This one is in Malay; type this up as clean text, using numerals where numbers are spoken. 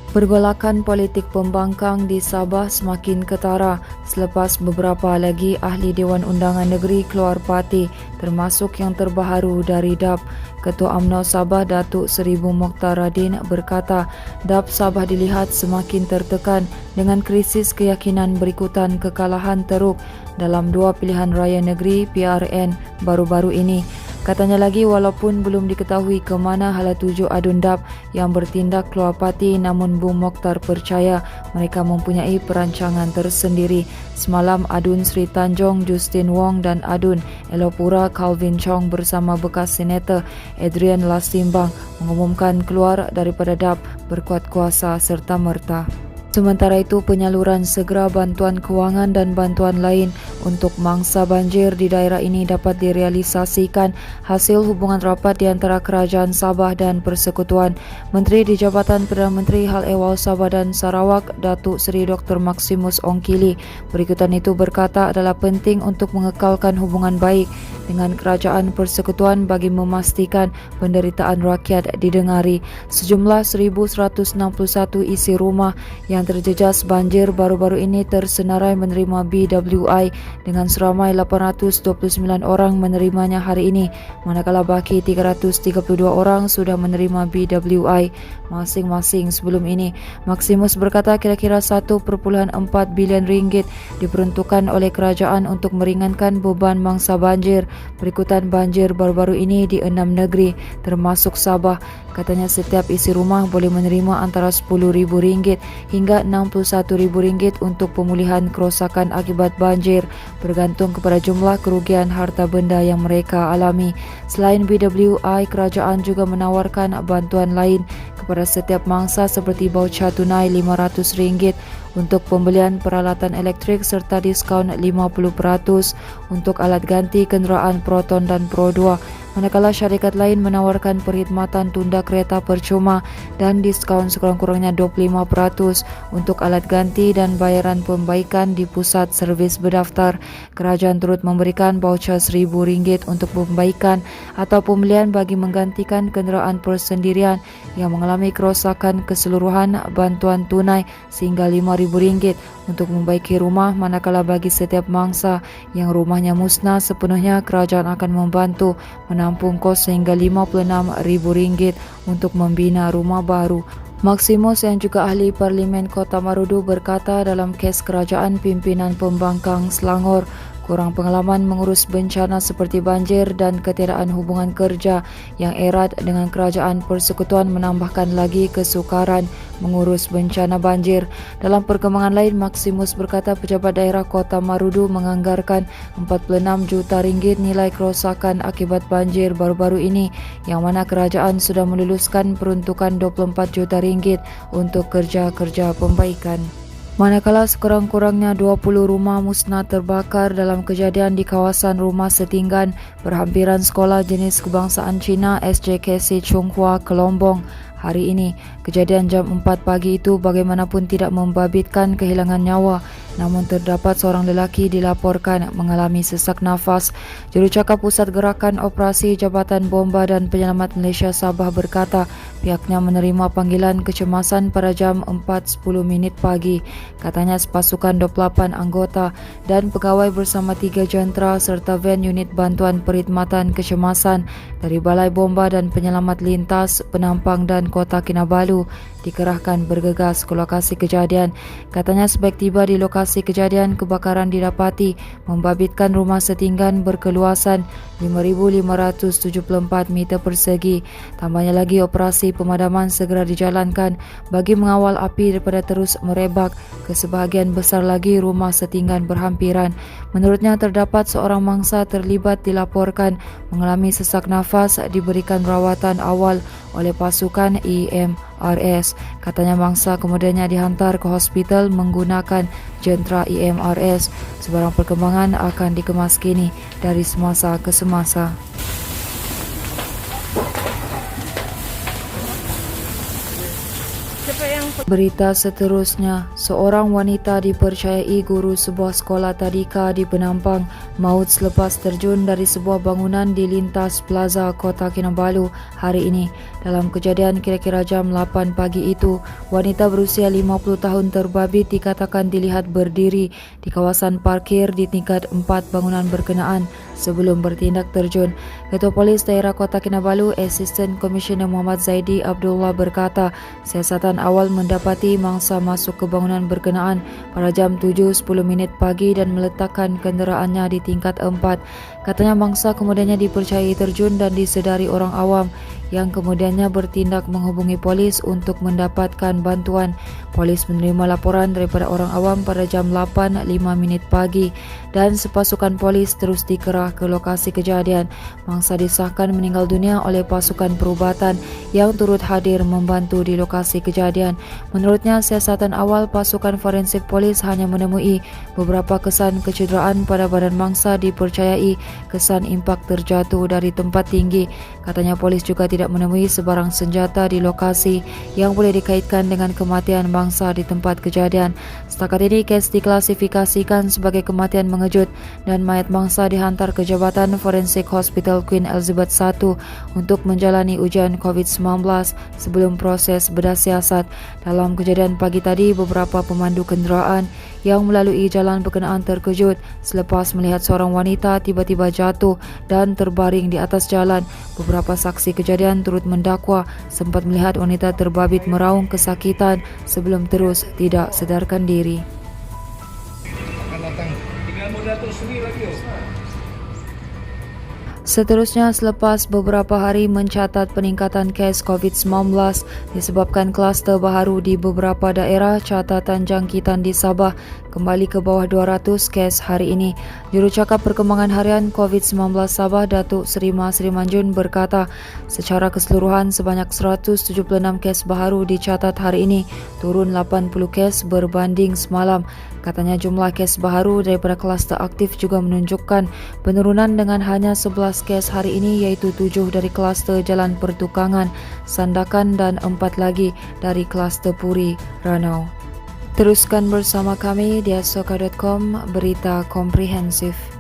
Pergolakan politik pembangkang di Sabah semakin ketara selepas beberapa lagi ahli Dewan Undangan Negeri keluar parti termasuk yang terbaharu dari DAP. Ketua UMNO Sabah Datuk Seri Mokhtar Radin berkata DAP Sabah dilihat semakin tertekan dengan krisis keyakinan berikutan kekalahan teruk dalam dua pilihan raya negeri PRN baru-baru ini. Katanya lagi walaupun belum diketahui ke mana hala tuju adun DAP yang bertindak keluar parti, namun Bung Mokhtar percaya mereka mempunyai perancangan tersendiri. Semalam adun Sri Tanjung Justin Wong dan adun Elopura Calvin Chong bersama bekas senator Adrian Lasimbang mengumumkan keluar daripada DAP berkuat kuasa serta-merta. Sementara itu, penyaluran segera bantuan kewangan dan bantuan lain untuk mangsa banjir di daerah ini dapat direalisasikan hasil hubungan rapat di antara Kerajaan Sabah dan Persekutuan. Menteri di Jabatan Perdana Menteri Hal Ehwal Sabah dan Sarawak, Datuk Seri Dr. Maximus Ongkili, berikutan itu berkata adalah penting untuk mengekalkan hubungan baik dengan Kerajaan Persekutuan bagi memastikan penderitaan rakyat didengari. Sejumlah 1,161 isi rumah yang terjejas banjir baru-baru ini tersenarai menerima BWI dengan seramai 829 orang menerimanya hari ini, manakala baki 332 orang sudah menerima BWI masing-masing sebelum ini. Maximus berkata kira-kira 1.4 bilion ringgit diperuntukkan oleh kerajaan untuk meringankan beban mangsa banjir berikutan banjir baru-baru ini di 6 negeri termasuk Sabah. Katanya setiap isi rumah boleh menerima antara RM10,000 hingga RM61,000 untuk pemulihan kerosakan akibat banjir bergantung kepada jumlah kerugian harta benda yang mereka alami. Selain BWI, kerajaan juga menawarkan bantuan lain kepada setiap mangsa seperti baucer tunai RM500 untuk pembelian peralatan elektrik serta diskaun 50% untuk alat ganti kenderaan Proton dan Pro 2. Manakala syarikat lain menawarkan perkhidmatan tunda kereta percuma dan diskaun sekurang-kurangnya 25% untuk alat ganti dan bayaran pembaikan di pusat servis berdaftar. Kerajaan turut memberikan baucer RM1,000 untuk pembaikan atau pembelian bagi menggantikan kenderaan persendirian yang mengalami kerosakan keseluruhan, bantuan tunai sehingga RM5,000 untuk membaiki rumah, manakala bagi setiap mangsa yang rumahnya musnah sepenuhnya, kerajaan akan membantu menampung kos sehingga RM56,000 untuk membina rumah baru. Maximus yang juga ahli Parlimen Kota Marudu berkata dalam kes kerajaan pimpinan pembangkang Selangor kurang pengalaman mengurus bencana seperti banjir dan ketiadaan hubungan kerja yang erat dengan Kerajaan Persekutuan menambahkan lagi kesukaran mengurus bencana banjir. Dalam perkembangan lain, Maximus berkata pejabat daerah Kota Marudu menganggarkan RM46 juta nilai kerosakan akibat banjir baru-baru ini, yang mana kerajaan sudah meluluskan peruntukan RM24 juta untuk kerja-kerja pembaikan. Manakala sekurang-kurangnya 20 rumah musnah terbakar dalam kejadian di kawasan Rumah Setinggan berhampiran sekolah jenis kebangsaan Cina SJKC Chonghua, Kelombong hari ini. Kejadian jam 4 pagi itu bagaimanapun tidak membabitkan kehilangan nyawa, namun terdapat seorang lelaki dilaporkan mengalami sesak nafas. Jurucakap Pusat Gerakan Operasi Jabatan Bomba dan Penyelamat Malaysia Sabah berkata pihaknya menerima panggilan kecemasan pada jam 4.10 pagi. Katanya sepasukan 28 anggota dan pegawai bersama 3 jentera serta van unit bantuan perkhidmatan kecemasan dari Balai Bomba dan Penyelamat Lintas, Penampang dan Kota Kinabalu dikerahkan bergegas ke lokasi kejadian. Katanya sebaik tiba di lokasi kejadian, kebakaran didapati membabitkan rumah setinggan berkeluasan 5,574 meter persegi. Tambahnya lagi operasi pemadaman segera dijalankan bagi mengawal api daripada terus merebak ke sebahagian besar lagi rumah setinggan berhampiran. Menurutnya terdapat seorang mangsa terlibat dilaporkan mengalami sesak nafas diberikan rawatan awal oleh pasukan EMRS. Katanya mangsa kemudiannya dihantar ke hospital menggunakan jentera EMRS. Sebarang perkembangan akan dikemas kini dari semasa ke semasa. Siapa yang Berita seterusnya, seorang wanita dipercayai guru sebuah sekolah tadika di Penampang maut selepas terjun dari sebuah bangunan di Lintas Plaza, Kota Kinabalu hari ini. Dalam kejadian kira-kira jam 8 pagi itu, wanita berusia 50 tahun terbabit dikatakan dilihat berdiri di kawasan parkir di tingkat 4 bangunan berkenaan sebelum bertindak terjun. Ketua Polis Daerah Kota Kinabalu, Assistant Commissioner Muhammad Zaidi Abdullah berkata, siasatan awal mendapati mangsa masuk ke bangunan berkenaan pada jam 7.10 pagi dan meletakkan kenderaannya di tingkat 4. Katanya mangsa kemudiannya dipercayai terjun dan disedari orang awam yang kemudiannya bertindak menghubungi polis untuk mendapatkan bantuan. Polis menerima laporan daripada orang awam pada jam 8.05 pagi dan sepasukan polis terus dikerah ke lokasi kejadian. Mangsa disahkan meninggal dunia oleh pasukan perubatan yang turut hadir membantu di lokasi kejadian. Menurutnya, siasatan awal pasukan forensik polis hanya menemui beberapa kesan kecederaan pada badan mangsa dipercayai kesan impak terjatuh dari tempat tinggi. Katanya polis juga tidak menemui sebarang senjata di lokasi yang boleh dikaitkan dengan kematian mangsa di tempat kejadian. Setakat ini, kes diklasifikasikan sebagai kematian mengejut dan mayat mangsa dihantar ke Jabatan Forensik Hospital Queen Elizabeth I untuk menjalani ujian COVID-19 sebelum proses bedah siasat. Dalam kejadian pagi tadi, beberapa pemandu kenderaan yang melalui jalan berkenaan terkejut selepas melihat seorang wanita tiba-tiba jatuh dan terbaring di atas jalan. Beberapa saksi kejadian turut mendakwa sempat melihat wanita terbabit meraung kesakitan sebelum terus tidak sedarkan diri. Seterusnya, selepas beberapa hari mencatat peningkatan kes COVID-19 disebabkan kluster baharu di beberapa daerah, catatan jangkitan di Sabah kembali ke bawah 200 kes hari ini. Jurucakap Perkembangan Harian COVID-19 Sabah, Datuk Seri Masri Manjun berkata, secara keseluruhan sebanyak 176 kes baharu dicatat hari ini, turun 80 kes berbanding semalam. Katanya jumlah kes baharu daripada kluster aktif juga menunjukkan penurunan dengan hanya 11 kes hari ini, iaitu 7 dari kluster Jalan Pertukangan, Sandakan dan 4 lagi dari kluster Puri, Ranau. Teruskan bersama kami di asoka.com, berita komprehensif.